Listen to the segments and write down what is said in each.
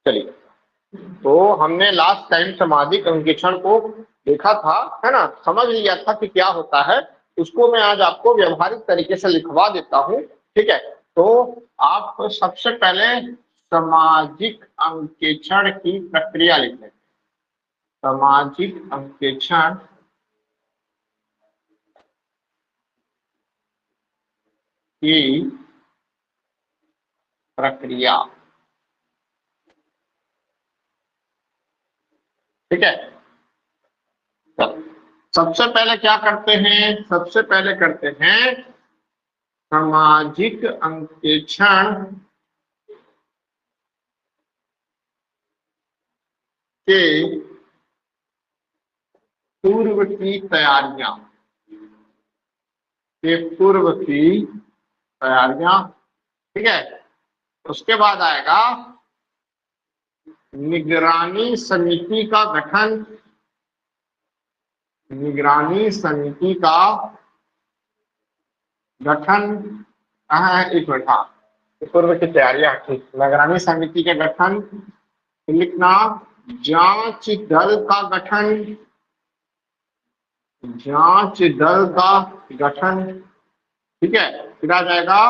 चलिए, तो हमने लास्ट टाइम सामाजिक अंकेक्षण को देखा था, है ना, समझ लिया था कि क्या होता है। उसको मैं आज आपको व्यवहारिक तरीके से लिखवा देता हूँ। ठीक है, तो आप सबसे पहले सामाजिक अंकेक्षण की प्रक्रिया लिखें। सामाजिक अंकेक्षण की प्रक्रिया। ठीक है, तो सबसे पहले क्या करते हैं, सबसे पहले करते हैं सामाजिक अंकेक्षण के पूर्व की तैयारियां, के पूर्व की तैयारियां। ठीक है, उसके बाद आएगा निगरानी समिति का गठन। निगरानी समिति का गठन कहाँ है, एक मिनट, हाँ, पूर्व की तैयारियां, ठीक। निगरानी समिति के गठन लिखना। जांच दल का गठन, जांच दल का गठन। ठीक है, फिर आ जाएगा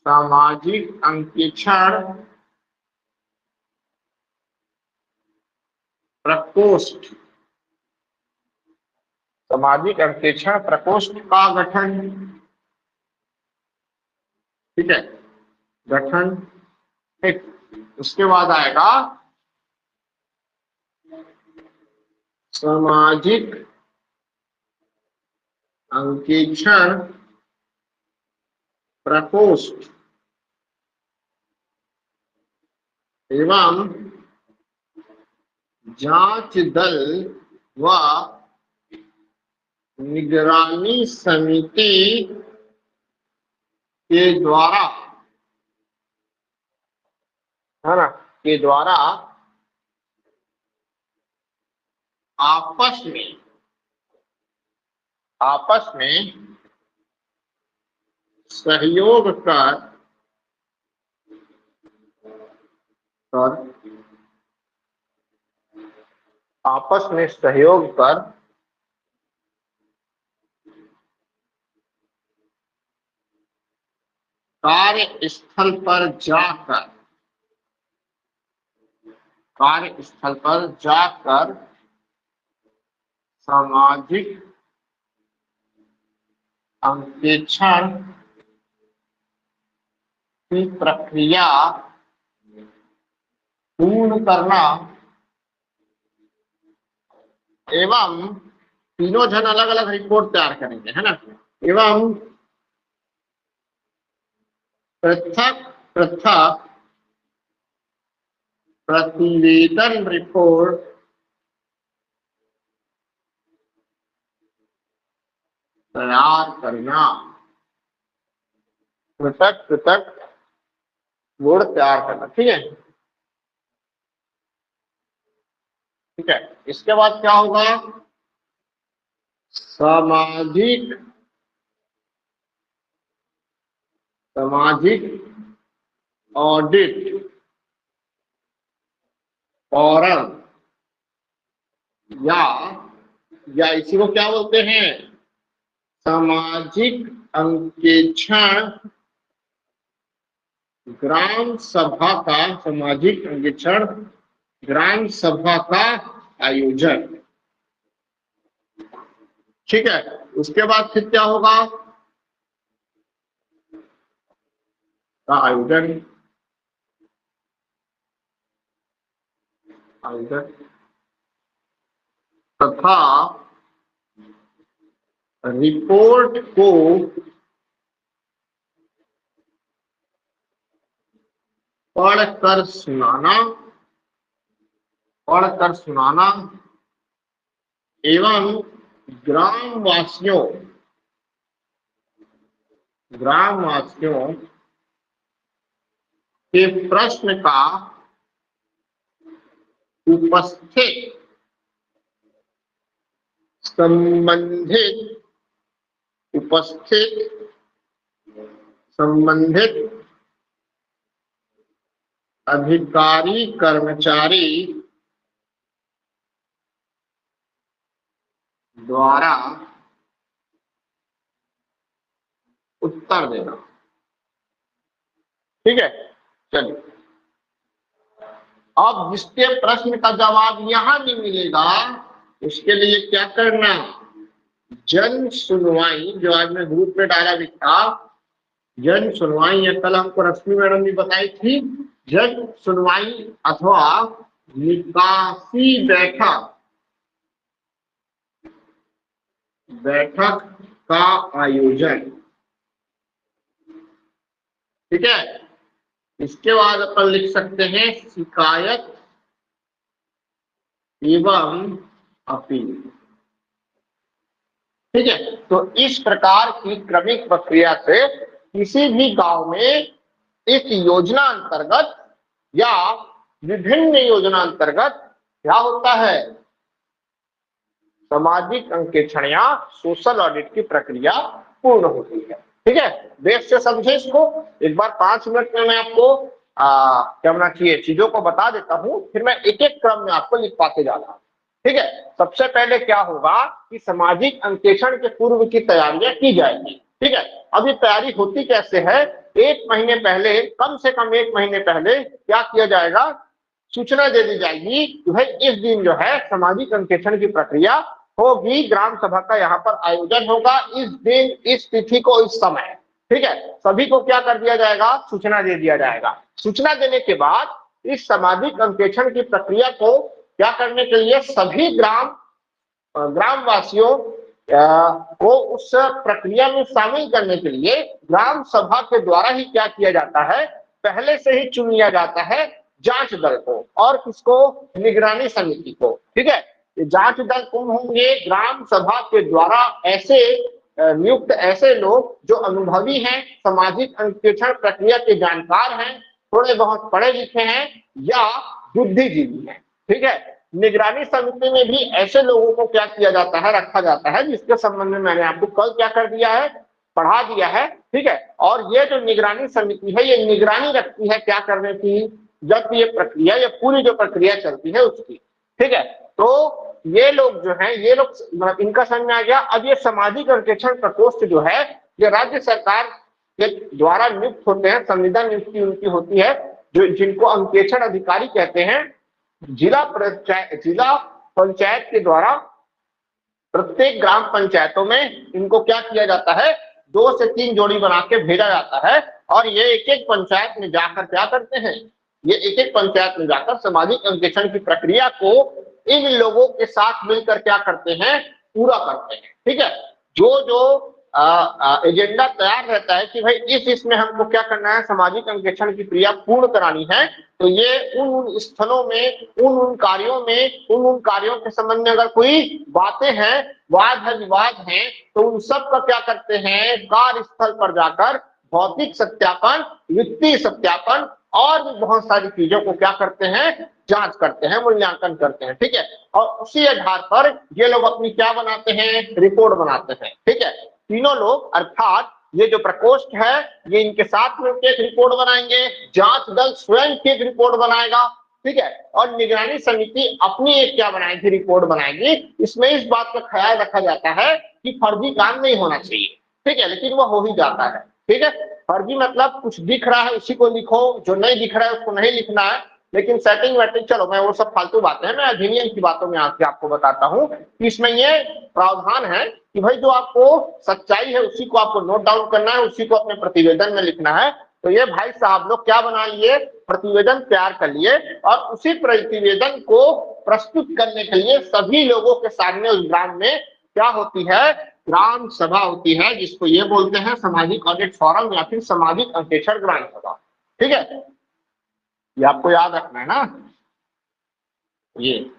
सामाजिक अंकेक्षण प्रकोष्ठ। सामाजिक अंकेक्षण प्रकोष्ठ का गठन। ठीक है, गठन। ठीक, उसके बाद आएगा सामाजिक अंकेक्षण प्रकोष्ठ एवं जांच दल व निगरानी समिति के द्वारा, है ना, के द्वारा आपस में सहयोग कर आपस में सहयोग कर कार्यस्थल पर जाकर, कार्यस्थल पर जाकर सामाजिक अंकेक्षण की प्रक्रिया पूर्ण करना एवं तीनों जन अलग अलग रिपोर्ट तैयार करेंगे, है ना, एवं पृथक पृथक प्रतिवेदन रिपोर्ट तैयार करना। पृथक पृथक बोर्ड तैयार करना। ठीक है, ठीक है, इसके बाद क्या होगा, सामाजिक सामाजिक ऑडिट फोरम, या इसी को क्या बोलते हैं, सामाजिक अंकेक्षण ग्राम सभा का, सामाजिक अंकेक्षण ग्राम सभा का आयोजन। ठीक है, उसके बाद फिर क्या होगा, आयोजन, आयोजन तथा रिपोर्ट को पढ़कर सुनाना, पढ़कर सुनाना एवं ग्रामवासियों के प्रश्न का उपस्थित संबंधित अधिकारी कर्मचारी द्वारा उत्तर देना। ठीक है, चलिए अब जिसके प्रश्न का जवाब यहां नहीं मिलेगा उसके लिए क्या करना, जन सुनवाई, जो आज मैं ग्रुप में डाला भी था, जन सुनवाई, या कल हमको रश्मि मैडम भी बताई थी, जन सुनवाई अथवा निकासी बैठक का आयोजन। ठीक है, इसके बाद अपन लिख सकते हैं शिकायत एवं अपील। ठीक है, तो इस प्रकार की क्रमिक प्रक्रिया से किसी भी गांव में इस योजना अंतर्गत या विभिन्न योजना अंतर्गत क्या होता है, सामाजिक अंकेक्षण या सोशल ऑडिट की प्रक्रिया पूर्ण होती है। ठीक है, बेस से समझे इसको। एक बार 5 मिनट में मैं आपको क्या होना चाहिए चीजों को बता देता हूं, फिर मैं एक एक क्रम में आपको लिखवाते जा रहा हूं। ठीक है, सबसे पहले क्या होगा कि सामाजिक अंकेक्षण के पूर्व की तैयारियां की जाएगी। ठीक है, अब ये तैयारी होती कैसे है, 1 महीने पहले, कम से कम 1 महीने पहले क्या किया जाएगा, सूचना दे दी जाएगी कि भाई इस दिन जो है सामाजिक अंकेक्षण की प्रक्रिया होगी, ग्राम सभा का यहाँ पर आयोजन होगा, इस दिन, इस तिथि को, इस समय। ठीक है, सभी को क्या कर दिया जाएगा, सूचना दे दिया जाएगा। सूचना देने के बाद इस सामाजिक अंकेक्षण की प्रक्रिया को क्या करने के लिए सभी ग्रामवासियों को उस प्रक्रिया में शामिल करने के लिए ग्राम सभा के द्वारा ही क्या किया जाता है, पहले से ही चुन लिया जाता है जांच दल को, और किसको, निगरानी समिति को। ठीक है, जांच दल कौन होंगे, ग्राम सभा के द्वारा ऐसे नियुक्त ऐसे लोग जो अनुभवी हैं, सामाजिक अंकेक्षण प्रक्रिया के जानकार हैं, थोड़े बहुत पढ़े लिखे हैं या बुद्धिजीवी हैं। ठीक है, निगरानी समिति में भी ऐसे लोगों को क्या किया जाता है, रखा जाता है, जिसके संबंध में मैंने आपको कल क्या कर दिया है, पढ़ा दिया है। ठीक है, और ये जो निगरानी समिति है ये निगरानी रखती है क्या करने की, जब ये प्रक्रिया, ये पूरी जो प्रक्रिया चलती है उसकी। ठीक है, तो ये लोग जो हैं, ये लोग, इनका समझ में आ गया। अब ये सामाजिक अंकेक्षण प्रकोष्ठ जो है ये राज्य सरकार के द्वारा नियुक्त होते हैं, संविदा नियुक्ति उनकी होती है, जो जिनको अंकेक्षण अधिकारी कहते हैं। जिला पंचायत के द्वारा प्रत्येक ग्राम पंचायतों में इनको क्या किया जाता है, 2 से 3 जोड़ी बना के भेजा जाता है, और ये एक एक पंचायत में जाकर क्या करते हैं, ये एक एक पंचायत में जाकर सामाजिक अंकेक्षण की प्रक्रिया को इन लोगों के साथ मिलकर क्या करते हैं, पूरा करते हैं। ठीक है, जो जो एजेंडा तैयार रहता है कि भाई इसमें हमको क्या करना है, सामाजिक अंकेक्षण की क्रिया पूर्ण करानी है, तो ये उन स्थलों में, उन कार्यों में, उन कार्यों के संबंध में अगर कोई बातें हैं, वाद है, विवाद हैं, तो उन सब का क्या करते हैं, कार्यस्थल पर जाकर भौतिक सत्यापन, वित्तीय सत्यापन और भी बहुत सारी चीजों को क्या करते हैं, जांच करते हैं, मूल्यांकन करते हैं। ठीक है, और उसी आधार पर ये लोग अपनी क्या बनाते हैं, रिपोर्ट बनाते हैं। ठीक है, तीनों लोग, अर्थात ये जो प्रकोष्ठ है ये इनके साथ मिलकर एक रिपोर्ट बनाएंगे, जांच दल स्वयं की एक रिपोर्ट बनाएगा। ठीक है, और निगरानी समिति अपनी एक क्या बनाएगी, रिपोर्ट बनाएगी। इसमें इस बात का ख्याल रखा जाता है कि फर्जी काम नहीं होना चाहिए। ठीक है, लेकिन वह हो ही जाता है। ठीक है, फर्जी मतलब कुछ दिख रहा है उसी को लिखो, जो नहीं दिख रहा है उसको नहीं लिखना है। लेकिन सेटिंग वेटिंग, चलो मैं वो सब फालतू बातें हैं, मैं अधिनियम की बातों में आके आपको बताता हूँ कि इसमें ये प्रावधान है कि भाई जो आपको सच्चाई है उसी को आपको नोट डाउन करना है, उसी को अपने प्रतिवेदन में लिखना है। तो ये भाई साहब लोग क्या बना लिए, प्रतिवेदन तैयार कर लिए, और उसी प्रतिवेदन को प्रस्तुत करने के लिए सभी लोगों के सामने उस ग्राम में क्या होती है, ग्राम सभा होती है, जिसको ये बोलते हैं सामाजिक ऑडिट फोरम या फिर सामाजिक अंकेक्षण ग्राम सभा। ठीक है, ये आपको याद रखना है ना। ये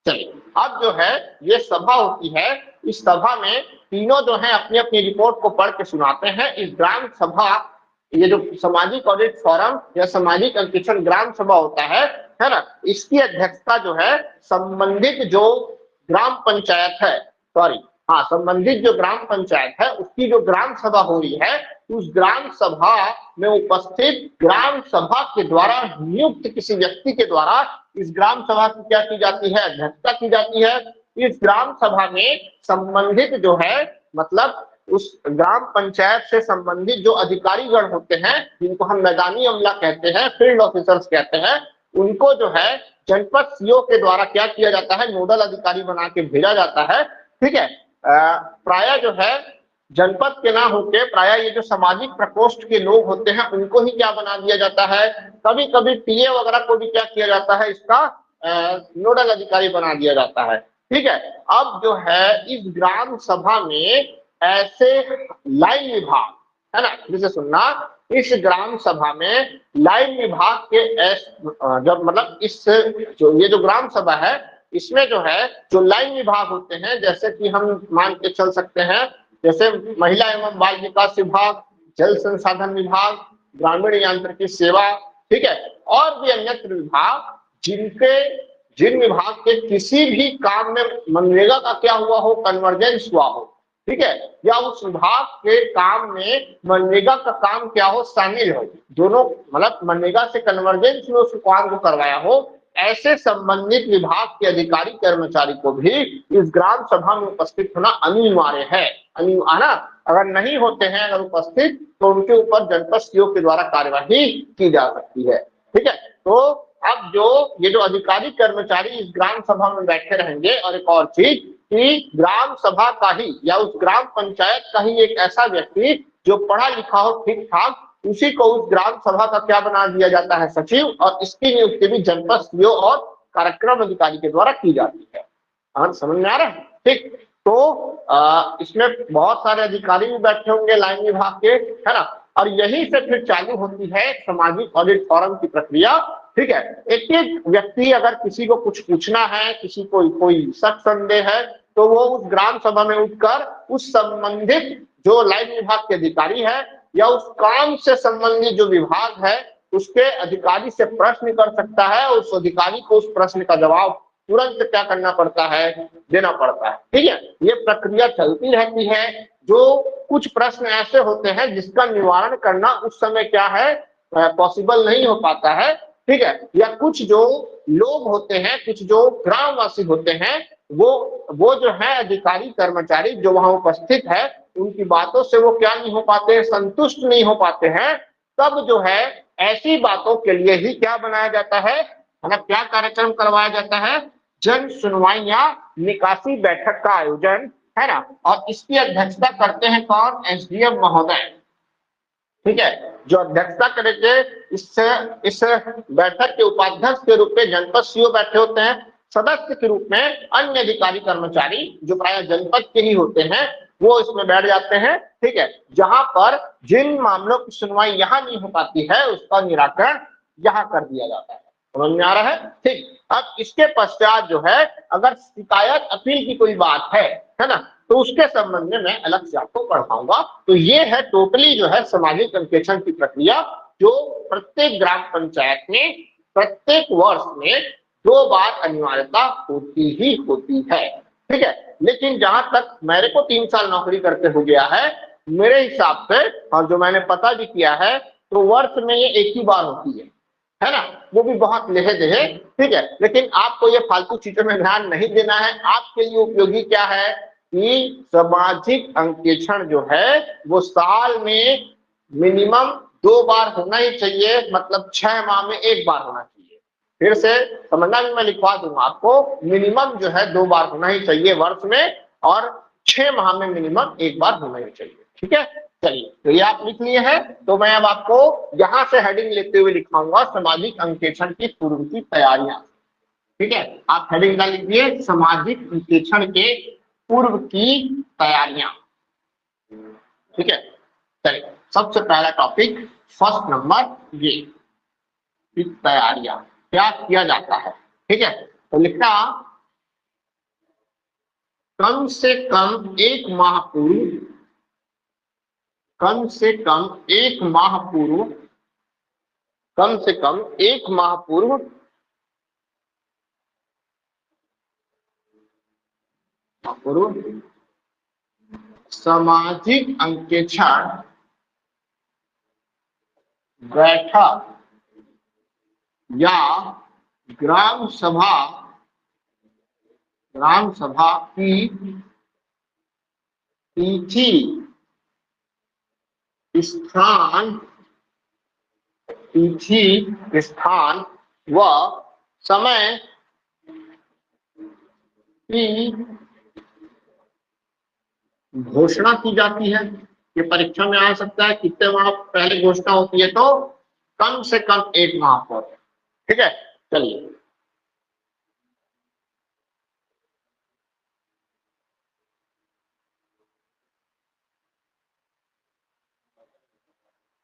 चलिए, अब जो है ये सभा होती है, इस सभा में तीनों जो है अपनी अपनी रिपोर्ट को पढ़ के सुनाते हैं। इस ग्राम सभा, ये जो सामाजिक ऑडिट फोरम या सामाजिक अंकेक्षण ग्राम सभा होता है ना, इसकी अध्यक्षता जो है संबंधित जो ग्राम पंचायत है, सॉरी हाँ, संबंधित जो ग्राम पंचायत है उसकी जो ग्राम सभा हो रही है, उस ग्राम सभा में उपस्थित ग्राम सभा के द्वारा नियुक्त किसी व्यक्ति के द्वारा इस ग्राम सभा की क्या की जाती है, अध्यक्षता की जाती है। इस ग्राम सभा में संबंधित जो है, मतलब उस ग्राम पंचायत से संबंधित जो अधिकारी गण होते हैं, जिनको हम मैदानी अमला कहते हैं, फील्ड ऑफिसर्स कहते हैं, उनको जो है जनपद सीओ के द्वारा क्या किया जाता है, नोडल अधिकारी बना के भेजा जाता है। ठीक है, प्राय जो है जनपद के ना होके प्राय ये जो सामाजिक प्रकोष्ठ के लोग होते हैं उनको ही क्या बना दिया जाता है, कभी कभी टीए वगैरह को भी क्या किया जाता है, इसका नोडल अधिकारी बना दिया जाता है। ठीक है, अब जो है इस ग्राम सभा में ऐसे लाइन विभाग, है ना, जिसे सुनना, इस ग्राम सभा में लाइन विभाग के जब मतलब इस जो ये जो ग्राम सभा है इसमें जो है जो लाइन विभाग होते हैं, जैसे कि हम मान के चल सकते हैं, जैसे महिला एवं बाल विकास विभाग, जल संसाधन विभाग, ग्रामीण यांत्रिकी सेवा, ठीक है, और भी अन्य विभाग जिन विभाग के किसी भी काम में मनरेगा का क्या हुआ हो, कन्वर्जेंस हुआ हो, ठीक है, या उस विभाग के काम में मनरेगा का काम क्या हो, शामिल हो, दोनों मतलब मनरेगा से कन्वर्जेंस में उस काम को करवाया हो, ऐसे संबंधित विभाग के अधिकारी कर्मचारी को भी इस ग्राम सभा में उपस्थित होना अनिवार्य है। अनिवार्य, अगर नहीं होते हैं अगर उपस्थित, तो उनके ऊपर जनपद सीओ के द्वारा कार्यवाही की जा सकती है। ठीक है, तो अब ये जो अधिकारी कर्मचारी इस ग्राम सभा में बैठे रहेंगे, और एक और चीज कि ग्राम सभा का ही या उस ग्राम पंचायत का ही एक ऐसा व्यक्ति जो पढ़ा लिखा हो ठीक ठाक, उसी को उस ग्राम सभा का क्या बना दिया जाता है, सचिव, और इसकी नियुक्ति भी जनपद सीओ और कार्यक्रम अधिकारी के द्वारा की जाती है। समझ में आ रहा है? ठीक, तो इसमें बहुत सारे अधिकारी भी बैठे होंगे लाइन विभाग के, है ना, और यही से फिर चालू होती है सामाजिक ऑडिट फॉरम की प्रक्रिया। ठीक है, एक एक व्यक्ति अगर किसी को कुछ पूछना है, किसी को कोई शक संदेह है, तो वो उस ग्राम सभा में उठकर उस संबंधित जो लाइन विभाग के अधिकारी है या उस काम से संबंधित जो विभाग है उसके अधिकारी से प्रश्न कर सकता है, उस अधिकारी को उस प्रश्न का जवाब तुरंत क्या करना पड़ता है, देना पड़ता है। ठीक है, ये प्रक्रिया चलती रहती है। जो कुछ प्रश्न ऐसे होते हैं जिसका निवारण करना उस समय क्या है, पॉसिबल नहीं हो पाता है। ठीक है, या कुछ जो लोग होते हैं, कुछ जो ग्रामवासी होते हैं, वो जो है अधिकारी कर्मचारी जो वहां उपस्थित है, उनकी बातों से वो क्या नहीं हो पाते, संतुष्ट नहीं हो पाते हैं, तब जो है ऐसी बातों के लिए ही क्या बनाया जाता है, मतलब क्या कार्यक्रम करवाया जाता है, जन सुनवाई या निकासी बैठक का आयोजन, है ना, और इसकी अध्यक्षता करते हैं कौन, एसडीएम महोदय। ठीक है, जो अध्यक्षता करेंगे, इस बैठक के उपाध्यक्ष के रूप में जनपद सीओ बैठे होते हैं, सदस्य के रूप में अन्य अधिकारी कर्मचारी जो प्राय जनपद के ही होते हैं वो इसमें बैठ जाते हैं। ठीक है, जहां पर जिन मामलों की सुनवाई यहाँ नहीं हो पाती है उसका निराकरण यहाँ कर दिया जाता है। समझ में आ रहा है? ठीक, अब इसके पश्चात जो है अगर शिकायत अपील की कोई बात है ना, तो उसके संबंध में मैं अलग से आपको पढ़ाऊंगा। तो ये है टोटली जो है सामाजिक अंकेक्षण की प्रक्रिया, जो प्रत्येक ग्राम पंचायत में प्रत्येक वर्ष में 2 बार अनिवार्यता होती ही होती है। ठीक है, लेकिन जहां तक मेरे को 3 साल नौकरी करते हो गया है, मेरे हिसाब से और जो मैंने पता भी किया है, तो वर्ष में ये एक ही बार होती है ना, वो भी बहुत लेहे देहे। ठीक है, लेकिन आपको ये फालतू चीजों में ध्यान नहीं देना है। आपके लिए उपयोगी क्या है कि सामाजिक अंकेक्षण जो है वो साल में मिनिमम 2 बार होना ही चाहिए, मतलब 6 माह में 1 बार होना चाहिए। फिर से समझना भी मैं लिखवा दूंगा आपको, मिनिमम जो है 2 बार होना ही चाहिए वर्ष में, और 6 माह में मिनिमम 1 बार होना ही चाहिए। ठीक है, चलिए, तो ये आप लिख लिए हैं। तो मैं अब आपको यहां से हेडिंग लेते हुए लिखाऊंगा सामाजिक अंकेक्षण की पूर्व की तैयारियां। ठीक है, आप हेडिंग डाल लीजिए सामाजिक अंकेक्षण के पूर्व की तैयारियां। ठीक है, चलिए, सबसे पहला टॉपिक, फर्स्ट नंबर, ये तैयारियां क्या किया जाता है। ठीक है, तो लिखना कम से कम 1 माह पूर्व, कम से कम 1 माह पूर्व, कम से कम 1 माह पूर्व सामाजिक अंकेक्षण बैठक या ग्राम सभा की तिथि, स्थान व समय की घोषणा की जाती है। ये परीक्षा में आ सकता है, कितने माह पहले घोषणा होती है, तो कम से कम 1 माह पर। ठीक है, चलिए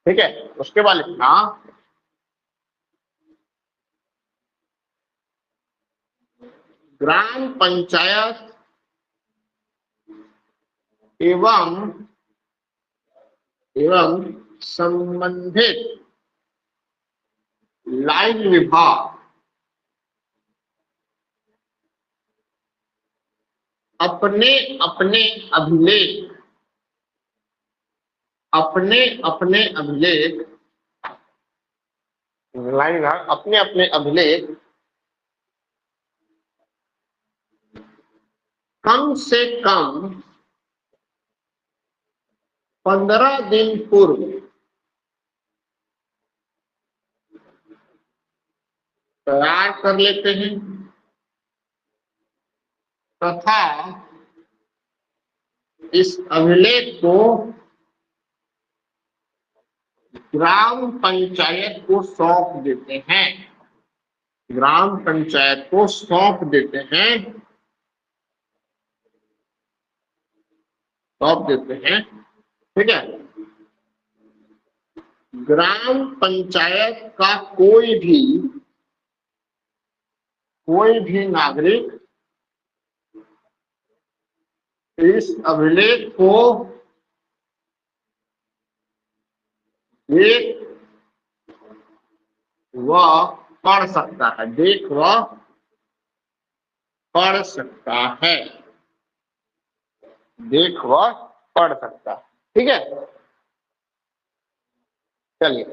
ठीक है, उसके बाद लिखना ग्राम पंचायत एवं संबंधित लाइन विभाग अपने अपने अभिलेख लाइन विभाग अपने अपने अभिलेख कम से कम 15 दिन पूर्व तैयार कर लेते हैं तथा इस अभिलेख को ग्राम पंचायत को सौंप देते हैं। ग्राम पंचायत को सौंप देते हैं, ठीक है। ग्राम पंचायत का कोई भी नागरिक इस अभिलेख को देख व पढ़ सकता है, ठीक है। चलिए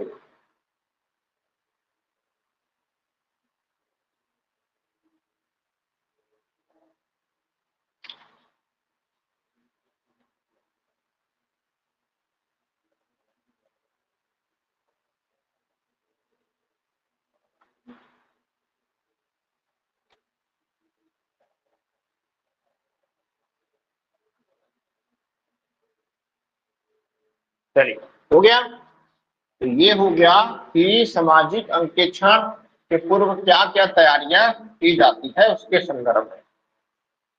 हो गया। तो ये हो गया कि सामाजिक अंकेक्षण के पूर्व क्या क्या तैयारियां की जाती है उसके संदर्भ में।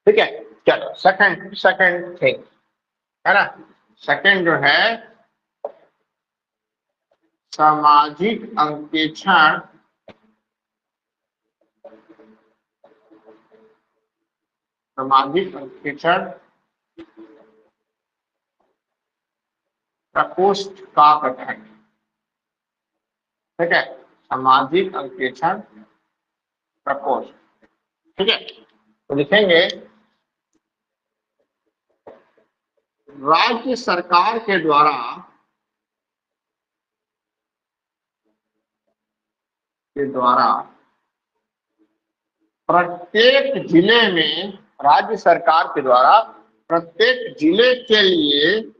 ठीक है, चलो सेकंड थिंग है ना। सेकंड जो है सामाजिक अंकेक्षण प्रकोष्ठ का गठन। ठीक है, सामाजिक अंकेक्षण प्रकोष्ठ। ठीक है, तो लिखेंगे राज्य सरकार के द्वारा प्रत्येक जिले में, राज्य सरकार के द्वारा प्रत्येक जिले के लिए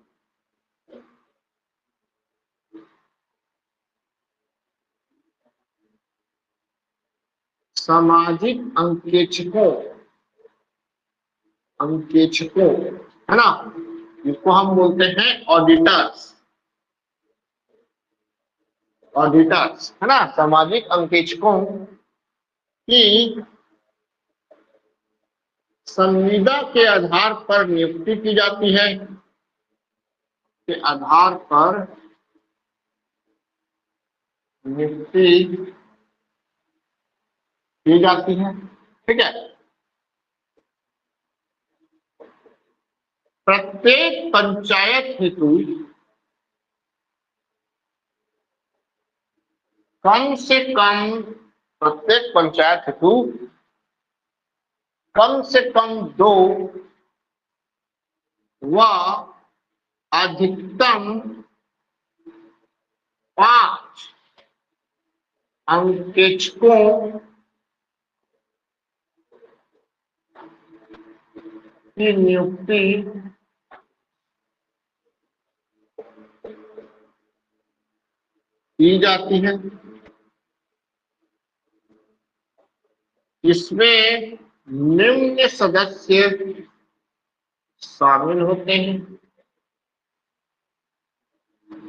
सामाजिक अंकेक्षकों है ना, जिसको हम बोलते हैं ऑडिटर्स है ना। सामाजिक अंकेक्षकों की संविदा के आधार पर नियुक्ति की जाती है, के आधार पर नियुक्ति की जाती है। ठीक है, प्रत्येक पंचायत हेतु कम से कम, प्रत्येक पंचायत हेतु कम से कम 2 व अधिकतम 5 अंकेक्षकों की नियुक्ति की जाती है। इसमें निम्न सदस्य शामिल होते हैं।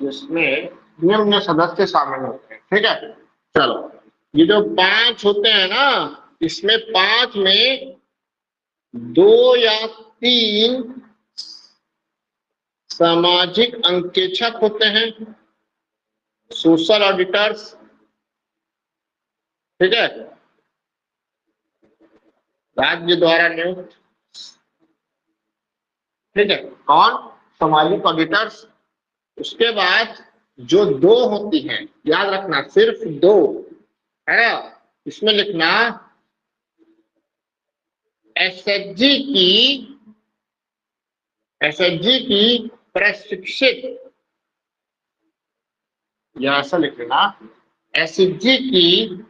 जिसमें निम्न सदस्य शामिल होते हैं। ठीक है, चलो ये जो 5 होते हैं ना, इसमें 5 में 2 या 3 सामाजिक अंकेक्षक होते हैं, सोशल ऑडिटर्स। ठीक है, राज्य द्वारा नियुक्त। ठीक है, कौन? सामाजिक ऑडिटर्स। उसके बाद जो 2 होती हैं, याद रखना सिर्फ 2 है ना, इसमें लिखना एसएचजी की प्रशिक्षित, या ऐसा लिख लेना एसएचजी की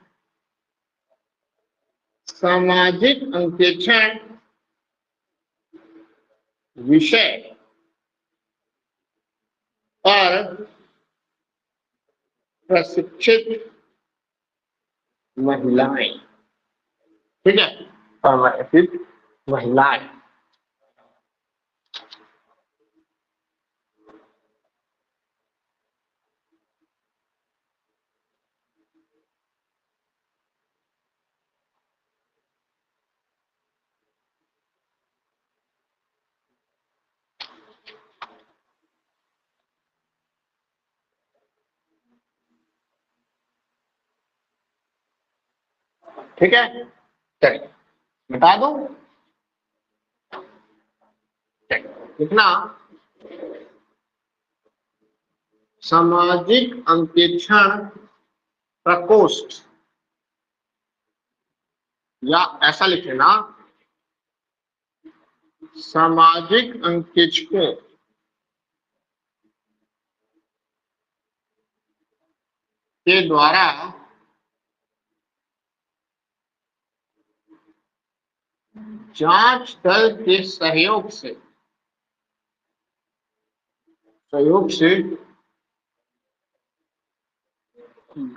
सामाजिक अंकेक्षण विषय पर प्रशिक्षित महिलाएं। ठीक है, प्रशिक्षित महिलाएं। ठीक है, चलिए बता दूं कितना। सामाजिक अंकेक्षण प्रकोष्ठ, या ऐसा लिख लेना सामाजिक अंकेक्षकों के द्वारा जांच दल के सहयोग से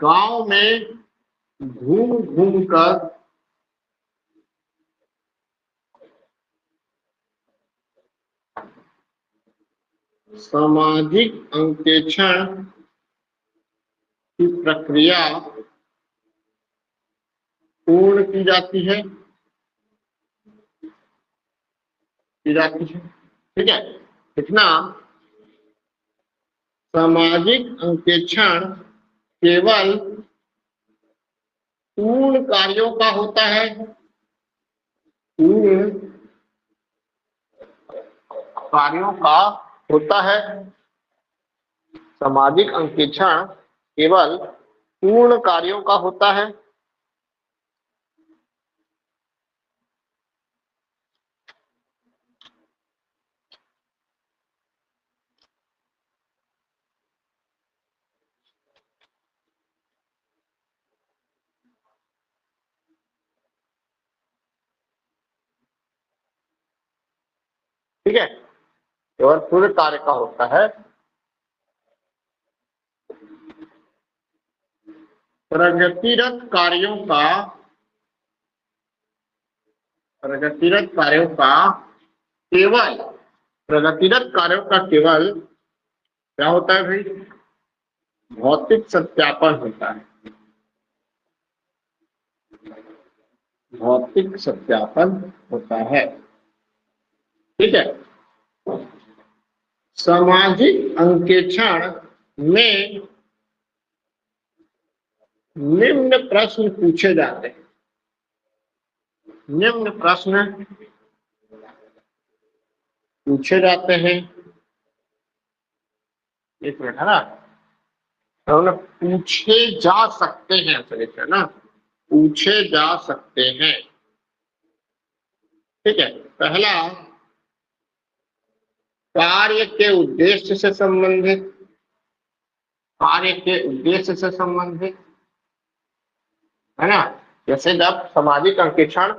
गांव में घूम घूम कर सामाजिक अंकेक्षण की प्रक्रिया पूर्ण की जाती है। ठीक है, इतना सामाजिक अंकेक्षण केवल पूर्ण कार्यों का होता है। पूर्ण कार्यों का होता है। सामाजिक अंकेक्षण केवल पूर्ण कार्यों का होता है। ठीक है, केवल पूर्ण कार्य का होता है। प्रगतिरत कार्यों का केवल क्या होता है भाई? भौतिक सत्यापन होता है। भौतिक सत्यापन होता है। ठीक है, सामाजिक अंकेक्षण में निम्न प्रश्न पूछे जाते हैं। निम्न प्रश्न पूछे जाते हैं। एक मिनट है ना, तो पूछे जा सकते हैं, है ना, पूछे जा सकते हैं। ठीक है, पहला कार्य के उद्देश्य से संबंधित, कार्य के उद्देश्य से संबंधित, है ना। जैसे जब सामाजिक अंकेक्षण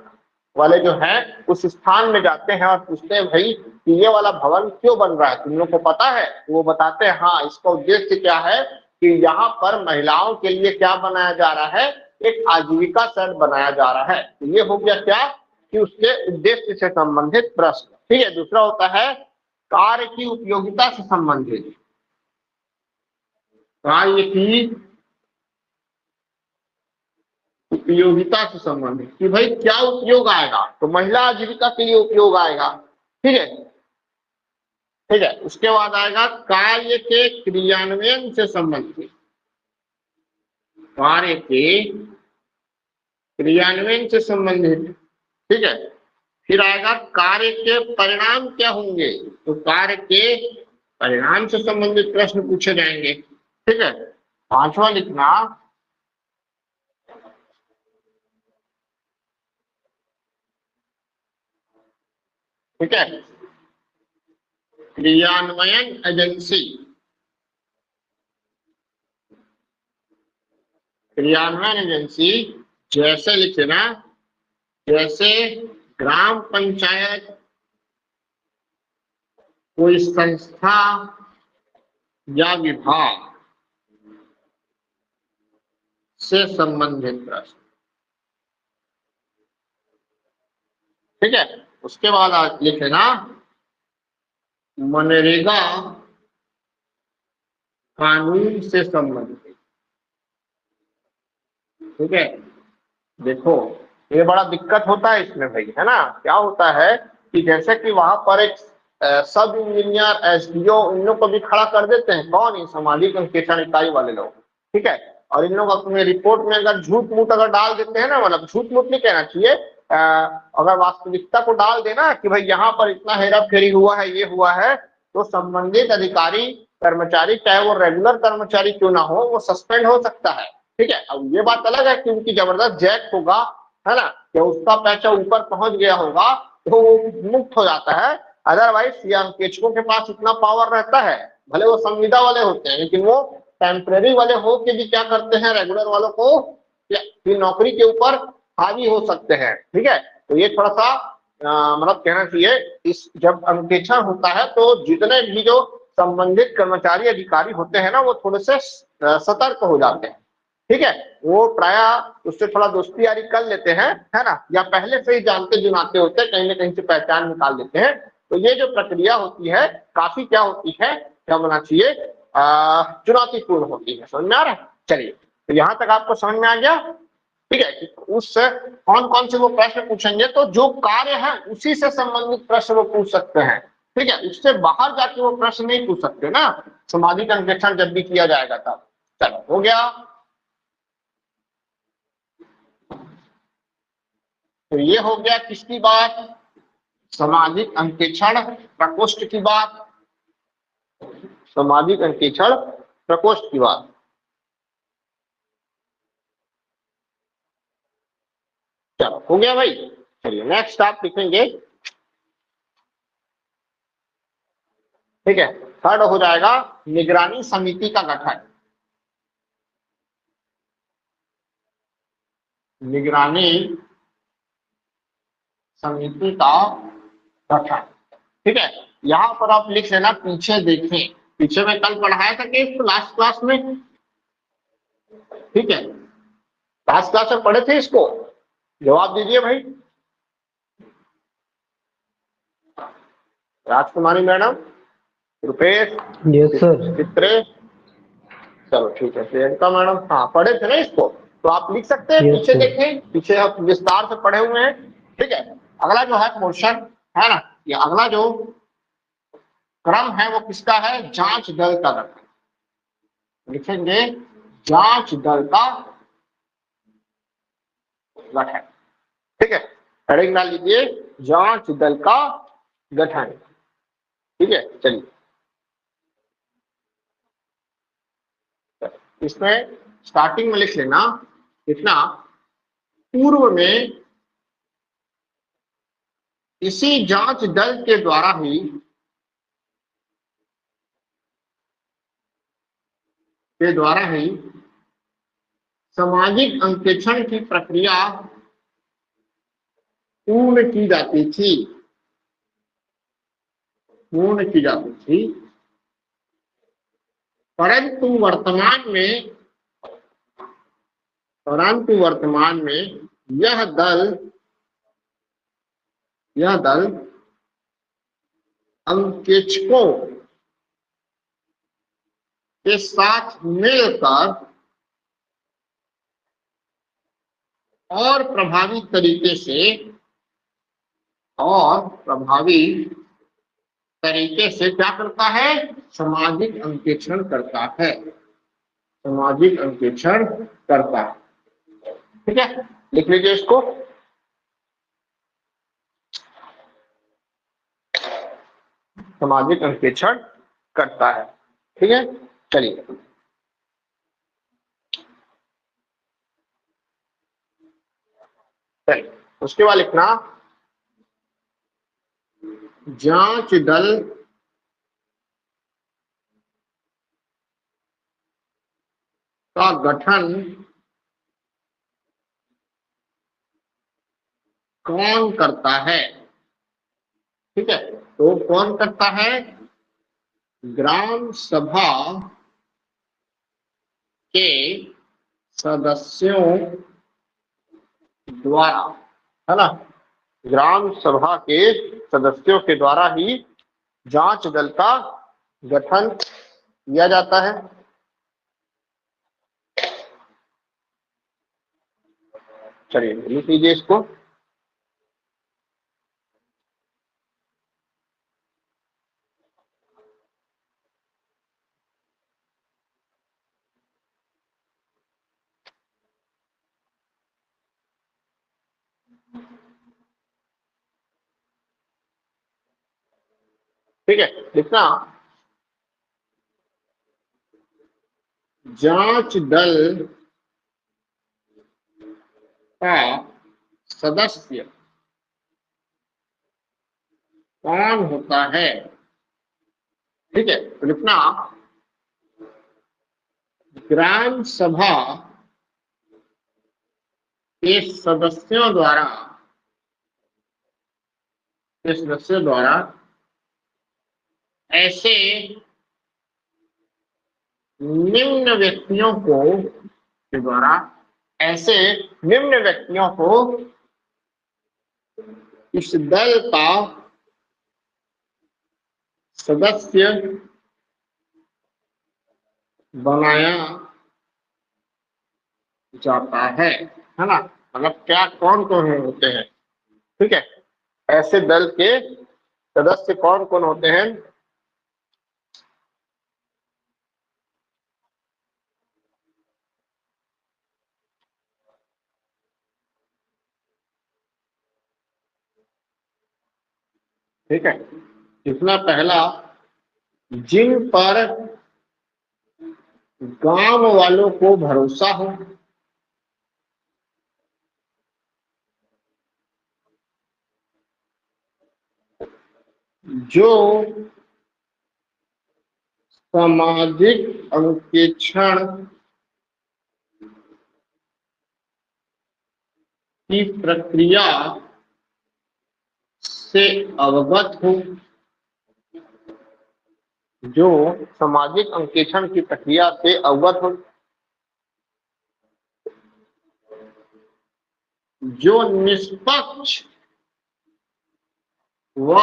वाले जो है उस स्थान में जाते हैं और पूछते हैं भाई कि ये वाला भवन क्यों बन रहा है, तुम लोग को पता है, तो वो बताते हैं हाँ इसका उद्देश्य क्या है कि यहाँ पर महिलाओं के लिए क्या बनाया जा रहा है, एक आजीविका शेड बनाया जा रहा है। तो ये हो गया क्या कि उसके उद्देश्य से संबंधित प्रश्न। ठीक है, दूसरा होता है कार्य की उपयोगिता से संबंधित, कार्य की उपयोगिता से संबंधित कि भाई क्या उपयोग आएगा, तो महिला आजीविका के लिए उपयोग आएगा। ठीक है, ठीक है। उसके बाद आएगा कार्य के क्रियान्वयन से संबंधित, कार्य के क्रियान्वयन से संबंधित। ठीक है, फिर आएगा कार्य के परिणाम क्या होंगे, तो कार्य के परिणाम से संबंधित प्रश्न पूछे जाएंगे। ठीक है, पांचवा लिखना ठीक है, क्रियान्वयन एजेंसी, क्रियान्वयन एजेंसी जैसे लिखे ना, जैसे ग्राम पंचायत, कोई संस्था या विभाग से संबंधित प्रश्न। ठीक है, उसके बाद आज लिखे ना मनरेगा कानून से संबंधित। ठीक है, देखो ये बड़ा दिक्कत होता है इसमें भाई, है ना। क्या होता है कि जैसे कि वहां पर एक सब इंजीनियर, एसडीओ, इन लोग को भी खड़ा कर देते हैं, कौन, ये सामाजिक अंकेक्षण इकाई वाले लोग। ठीक है, और इन लोग अपने रिपोर्ट में अगर झूठ मूठ अगर डाल देते हैं ना, मतलब झूठ मूठ नहीं कहना चाहिए, अगर वास्तविकता को डाल देना कि भाई यहाँ पर इतना हेरा फेरी हुआ है, ये हुआ है, तो संबंधित अधिकारी कर्मचारी, चाहे वो रेगुलर कर्मचारी क्यों ना हो, वो सस्पेंड हो सकता है। ठीक है, अब ये बात अलग है कि उनकी जबरदस्त जैक होगा, है ना, या उसका पैसा ऊपर पहुंच गया होगा तो वो मुक्त हो जाता है। अदरवाइज अंकेक्षकों के पास इतना पावर रहता है, भले वो संविदा वाले होते हैं, लेकिन वो टेम्परेरी वाले हो के भी क्या करते हैं, रेगुलर वालों को की नौकरी के ऊपर हावी हो सकते हैं। ठीक है, तो ये थोड़ा सा मतलब कहना चाहिए, इस जब अंकेक्षण होता है तो जितने भी जो संबंधित कर्मचारी अधिकारी होते हैं ना, वो थोड़े से सतर्क हो जाते हैं। ठीक है, वो प्राय उससे थोड़ा दोस्ती यारी कर लेते हैं, है ना, या पहले से ही जानते जुनाते होते हैं, कहीं ना कहीं से पहचान निकाल लेते हैं। तो ये जो प्रक्रिया होती है काफी क्या होती है, क्या होना चाहिए, चुनौतीपूर्ण होती है। समझ में आ रहा है? चलिए, तो यहाँ तक आपको समझ में आ गया। ठीक है, कि उससे कौन कौन से वो प्रश्न पूछेंगे, तो जो कार्य है उसी से संबंधित प्रश्न वो पूछ सकते हैं। ठीक है, उससे बाहर जाके वो प्रश्न नहीं पूछ सकते ना, सामाजिक अंकेक्षण जब भी किया जाएगा तब। चलो, हो गया। तो ये हो गया किसकी बात, सामाजिक अंकेक्षण प्रकोष्ठ की बात, सामाजिक अंकेक्षण प्रकोष्ठ की बात। चलो, हो गया भाई। चलिए नेक्स्ट आप लिखेंगे। ठीक है, थर्ड हो जाएगा निगरानी समिति का गठन, निगरानी समिति का गठन। ठीक है, यहाँ पर आप लिख लेना पीछे देखें, पीछे में कल पढ़ाया था कि इसको लास्ट क्लास में। ठीक है, लास्ट क्लास में पढ़े थे इसको, जवाब दीजिए भाई। राजकुमारी मैडम, रुपेश, यस सर। चित्रे, चलो ठीक है, प्रियंका मैडम, हाँ पढ़े थे ना इसको, तो आप लिख सकते हैं पीछे देखें, पीछे आप विस्तार से पढ़े हुए हैं। ठीक है, अगला जो है पोर्शन, है ना, ये अगला जो क्रम है वो किसका है, जांच दल का गठन। लिखेंगे जांच दल का गठन। ठीक है, हेडिंग डाल लीजिए जांच दल का गठन। ठीक है, चलिए इसमें स्टार्टिंग में लिख लेना, लिखना पूर्व में इसी जांच दल के द्वारा ही के द्वारा ही सामाजिक अंकेक्षण की प्रक्रिया पूर्ण की जाती थी, परंतु वर्तमान में यह दल अंकेक्षकों के साथ मिलकर और प्रभावी तरीके से क्या करता है, सामाजिक अंकेक्षण करता है, ठीक है। लिख लीजिए इसको। सामाजिक अंकेक्षण करता है, ठीक है। चलिए उसके बाद लिखना, जांच दल का गठन कौन करता है, ठीक है। तो कौन करता है, ग्राम सभा के सदस्यों द्वारा, है ना, ग्राम सभा के सदस्यों के द्वारा ही जांच दल का गठन किया जाता है। चलिए लिख लीजिए इसको। ठीक है, लिखना, जांच दल का सदस्य कौन होता है, ठीक है। तो लिखना, ग्राम सभा के सदस्यों द्वारा ऐसे निम्न व्यक्तियों को इस दल का सदस्य बनाया जाता है ना। मतलब क्या, कौन कौन होते हैं, ठीक है। ऐसे दल के सदस्य कौन कौन होते हैं, ठीक है। इसमें पहला, जिन पर गांव वालों को भरोसा हो, जो सामाजिक अंकेक्षण की प्रक्रिया से अवगत हो, जो सामाजिक अंकेक्षण की प्रक्रिया से अवगत हो, जो निष्पक्ष व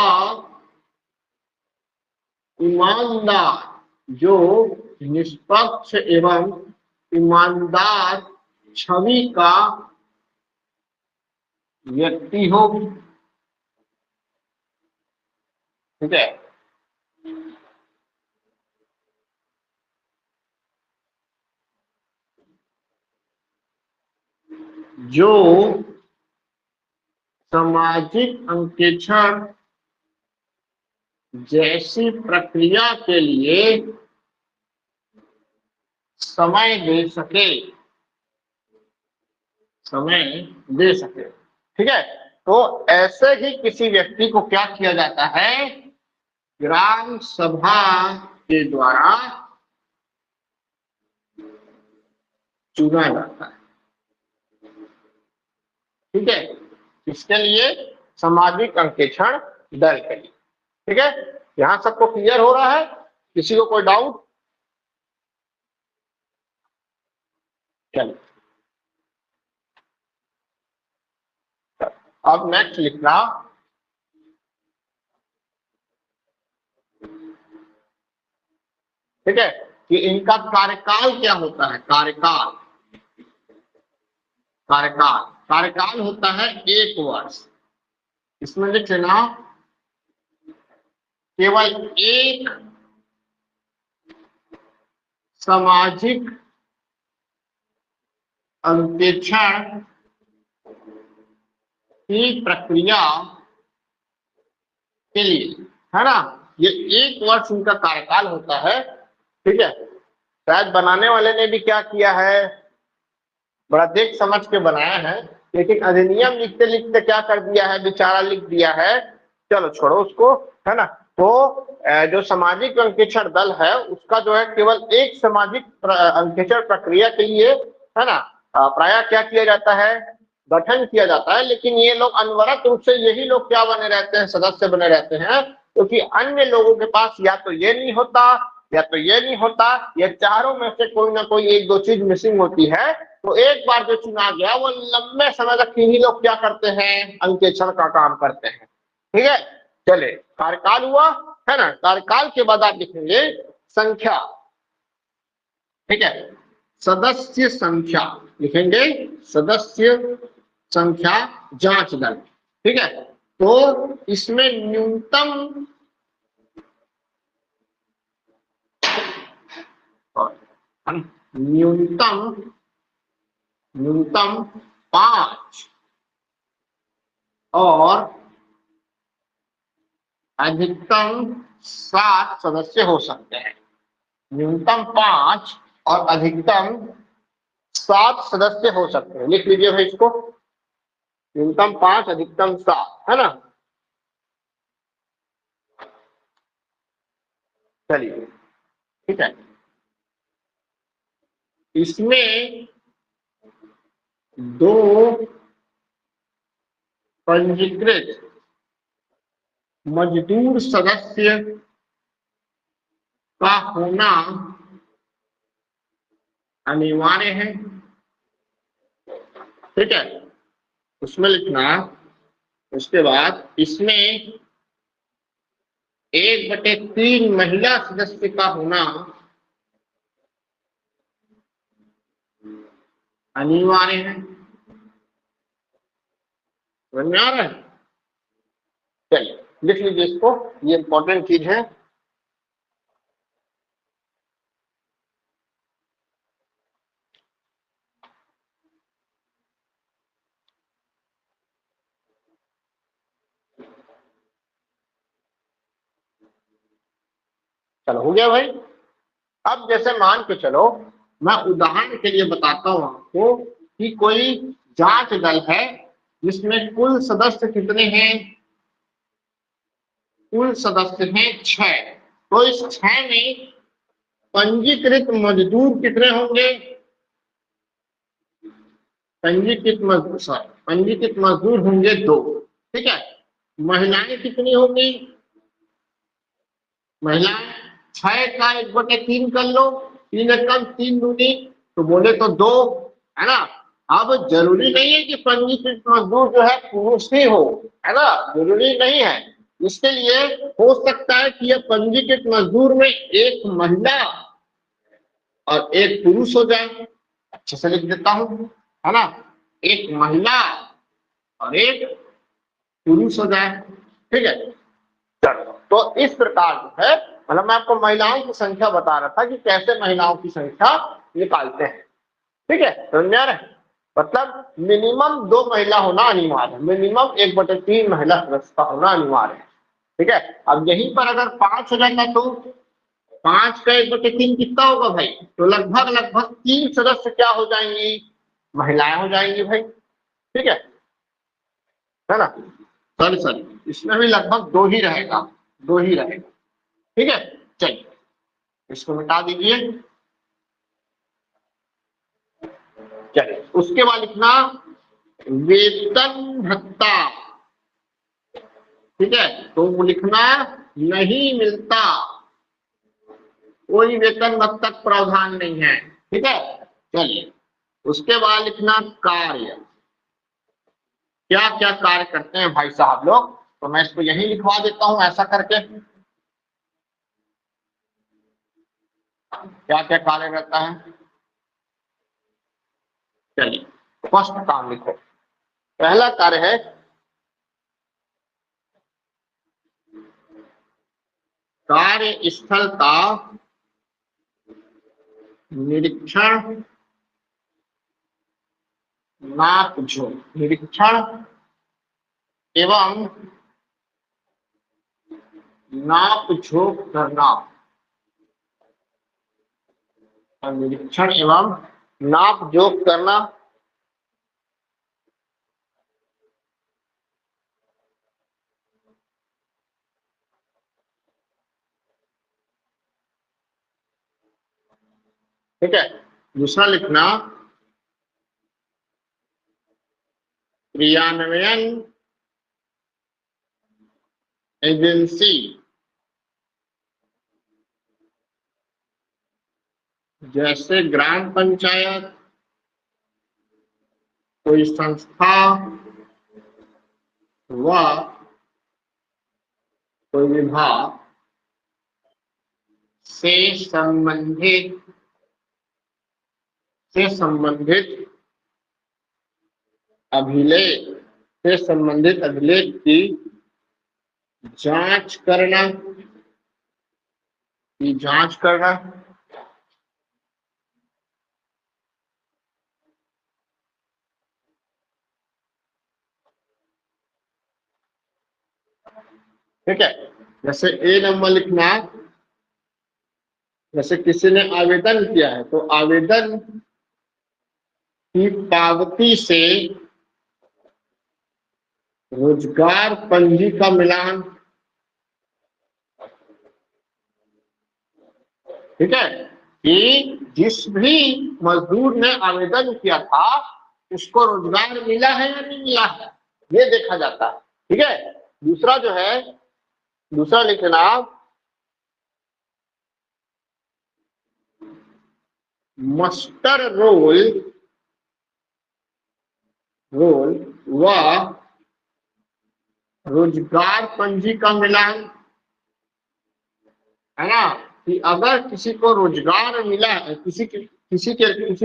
ईमानदार, जो निष्पक्ष एवं ईमानदार छवि का व्यक्ति हो, ठीक है। जो सामाजिक अंकेक्षण जैसी प्रक्रिया के लिए समय दे सके, ठीक है। तो ऐसे ही किसी व्यक्ति को क्या किया जाता है, ग्राम सभा के द्वारा चुना जाता है। ठीक है, किसके लिए? सामाजिक अंकेक्षण दल के लिए। ठीक है, यहां सबको क्लियर हो रहा है? किसी को कोई डाउट? चलिए अब नेक्स्ट लिखना, ठीक है, कि इनका कार्यकाल क्या होता है। कार्यकाल, कार्यकाल, कार्यकाल होता है 1 वर्ष। इसमें लिख लेना केवल एक सामाजिक अंकेक्षण की प्रक्रिया के लिए, है ना, ये 1 वर्ष उनका कार्यकाल होता है। ठीक है, शायद बनाने वाले ने भी क्या किया है, बड़ा देख समझ के बनाया है, लेकिन अधिनियम लिखते लिखते क्या कर दिया है, बेचारा लिख दिया है, चलो छोड़ो उसको, है ना। तो जो सामाजिक अंकेक्षण दल है उसका जो है केवल एक सामाजिक अंकेक्षण प्रक्रिया के लिए, है ना, प्रायः क्या किया जाता है, गठन किया जाता है। लेकिन ये लोग अनवरत रूप से यही लोग क्या बने रहते हैं, सदस्य बने रहते हैं, क्योंकि अन्य लोगों के पास या तो ये नहीं होता या तो ये नहीं होता, ये चारों में से कोई ना कोई एक दो चीज मिसिंग होती है। तो एक बार जो चुना गया वो लंबे समय तक इन्हीं लोग क्या करते हैं, अंकेक्षण का काम करते हैं। ठीक है, चले, कार्यकाल हुआ, है ना। कार्यकाल के बाद आप लिखेंगे संख्या। ठीक है, सदस्य संख्या लिखेंगे, सदस्य संख्या जांच दल। ठीक है, तो इसमें न्यूनतम न्यूनतम न्यूनतम 5 और अधिकतम 7 सदस्य हो सकते हैं। न्यूनतम 5 और अधिकतम 7 सदस्य हो सकते हैं। लिख लीजिए भाई इसको, न्यूनतम 5 अधिकतम 7, है ना। चलिए, ठीक है, इसमें 2 पंजीकृत मजदूर सदस्य का होना अनिवार्य है। ठीक है, उसमें लिखना, उसके बाद इसमें 1/3 महिला सदस्य का होना अनिवार्य है। समझ में आ रहा है? चलिए लिख लीजिए इसको, ये इंपॉर्टेंट चीज है। चलो हो गया भाई। अब जैसे मान के चलो, मैं उदाहरण के लिए बताता हूं आपको कि कोई जांच दल है जिसमें कुल सदस्य कितने हैं, कुल सदस्य हैं 6। तो इस 6 में पंजीकृत मजदूर कितने होंगे, पंजीकृत मजदूर होंगे 2। ठीक है, महिलाएं कितनी होंगी, महिलाएं 6 का 1/3 कर लो, 3 कम 3 दूनी, तो बोले तो 2, है ना। अब जरूरी नहीं है कि पंजीकृत मजदूर जो है पुरुष ही हो, है ना, जरूरी नहीं है। इसके लिए हो सकता है कि यह पंजीकृत मजदूर में एक महिला और एक पुरुष हो जाए। अच्छे से लिख देता हूं, है ना, एक महिला और एक पुरुष हो जाए। ठीक है, तो इस प्रकार जो है, मतलब मैं आपको महिलाओं की संख्या बता रहा था कि कैसे महिलाओं की संख्या निकालते हैं। ठीक है, समझ आ रहा है? मतलब मिनिमम 2 महिला होना अनिवार्य है, मिनिमम 1/3 महिला सदस्य का होना अनिवार्य है। ठीक है, अब यहीं पर अगर 5 हो जाता तो 5 का 1/3 कितना होगा भाई, तो लगभग लगभग 3 सदस्य क्या हो जाएंगी, महिलाएं हो जाएंगी भाई। ठीक है ना, सॉरी सॉरी, इसमें भी लगभग 2 ही रहेगा, 2 ही रहेगा। ठीक है, चलिए इसको मिटा दीजिए। चलिए उसके बाद लिखना वेतन भत्ता, ठीक है, तो वो लिखना नहीं मिलता, कोई वेतन भत्ता प्रावधान नहीं है, ठीक है। चलिए उसके बाद लिखना कार्य, क्या क्या कार्य करते हैं भाई साहब लोग, तो मैं इसको यही लिखवा देता हूं ऐसा करके, क्या क्या कार्य रहता है। चलिए फर्स्ट काम लिखो, पहला कार्य है कार्य स्थल का निरीक्षण, नापझोंक, निरीक्षण एवं नापझोंक करना, निरीक्षण एवं नापझोंक करना, ठीक है। दूसरा लिखना क्रियान्वयन एजेंसी, जैसे ग्राम पंचायत, कोई संस्था व कोई विभाग से संबंधित अभिलेख, से संबंधित अभिलेख की जांच करना, ठीक है। जैसे ए नंबर लिखना, जैसे किसी ने आवेदन किया है तो आवेदन की पावती से रोजगार पंजी का मिलान, ठीक है, कि जिस भी मजदूर ने आवेदन किया था उसको रोजगार मिला है या नहीं मिला है, ये देखा जाता है, ठीक है। दूसरा जो है, दूसरा लिखना मस्टर रोल व रोजगार पंजी का मिलान, है ना, कि अगर किसी को रोजगार मिला है, किसी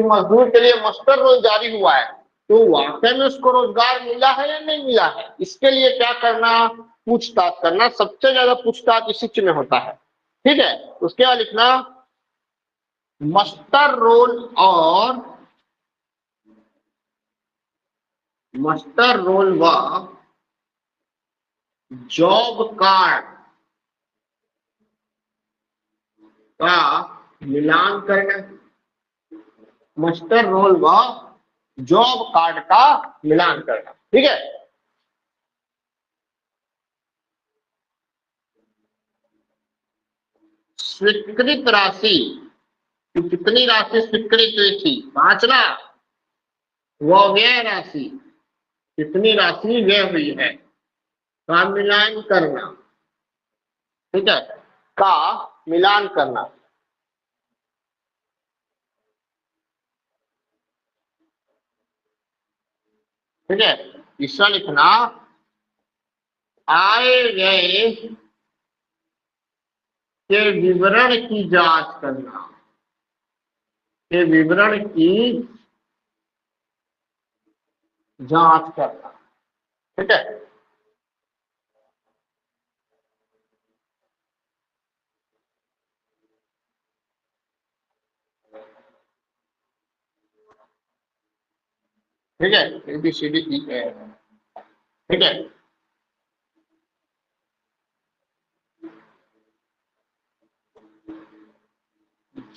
मजदूर के लिए मस्टर रोल जारी हुआ है तो वाकई में उसको रोजगार मिला है या नहीं मिला है, इसके लिए क्या करना, पूछताछ करना। सबसे ज्यादा पूछताछ इसी चीज में होता है, ठीक है। उसके बाद लिखना मस्टर रोल व जॉब कार्ड का मिलान करना, मस्टर रोल व जॉब कार्ड का मिलान करना, ठीक है। स्वीकृत राशि, कितनी राशि स्वीकृत हुई थी, 5 लाख, वह व्यय राशि, कितनी राशि व्यय हुई है, का मिलान करना, ठीक है, का मिलान करना, ठीक है। तीसरा लिखना आय व्यय के विवरण की जांच करना, के विवरण की जांच करना, ठीक है। ठीक है, ABCD E है, ठीक है।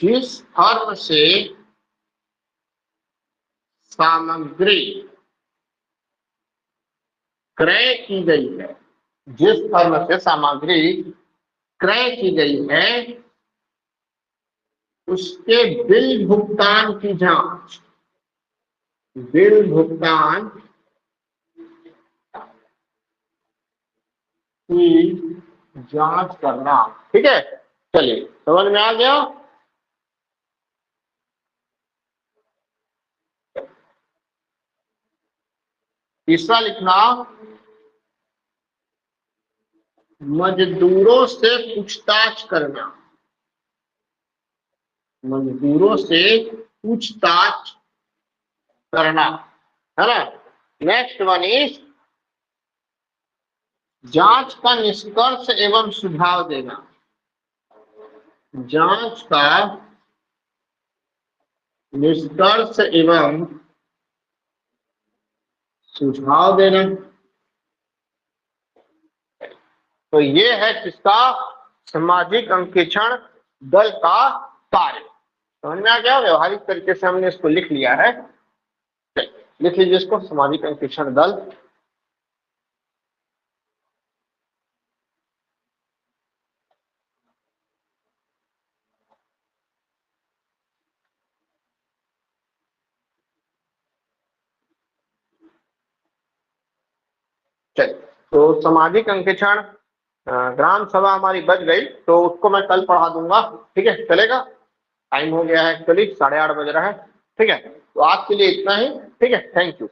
जिस फर्म से सामग्री क्रय की गई है, जिस फर्म से सामग्री क्रय की गई है उसके बिल भुगतान की जांच, बिल भुगतान की जांच करना। ठीक है, चलिए समझ में आ गया। तीसरा लिखना, मजदूरों से पूछताछ करना। मजदूरों से पूछताछ करना, है ना। नेक्स्ट वन इज जांच का निष्कर्ष एवं सुझाव देना। जांच का निष्कर्ष एवं सुझाव देना। तो ये है किसका, सामाजिक अंकेक्षण दल का कार्य। समझ में आ गया, व्यवहारिक तरीके से हमने इसको लिख लिया है। लिख लीजिए इसको, सामाजिक अंकेक्षण दल। चलिए, तो सामाजिक अंकेक्षण ग्राम सभा हमारी बच गई, तो उसको मैं कल पढ़ा दूंगा। ठीक है, चलेगा। टाइम हो गया है, एक्चुअली 8:30 बज रहा है। ठीक है, तो आज के लिए इतना ही। ठीक है, थैंक यू।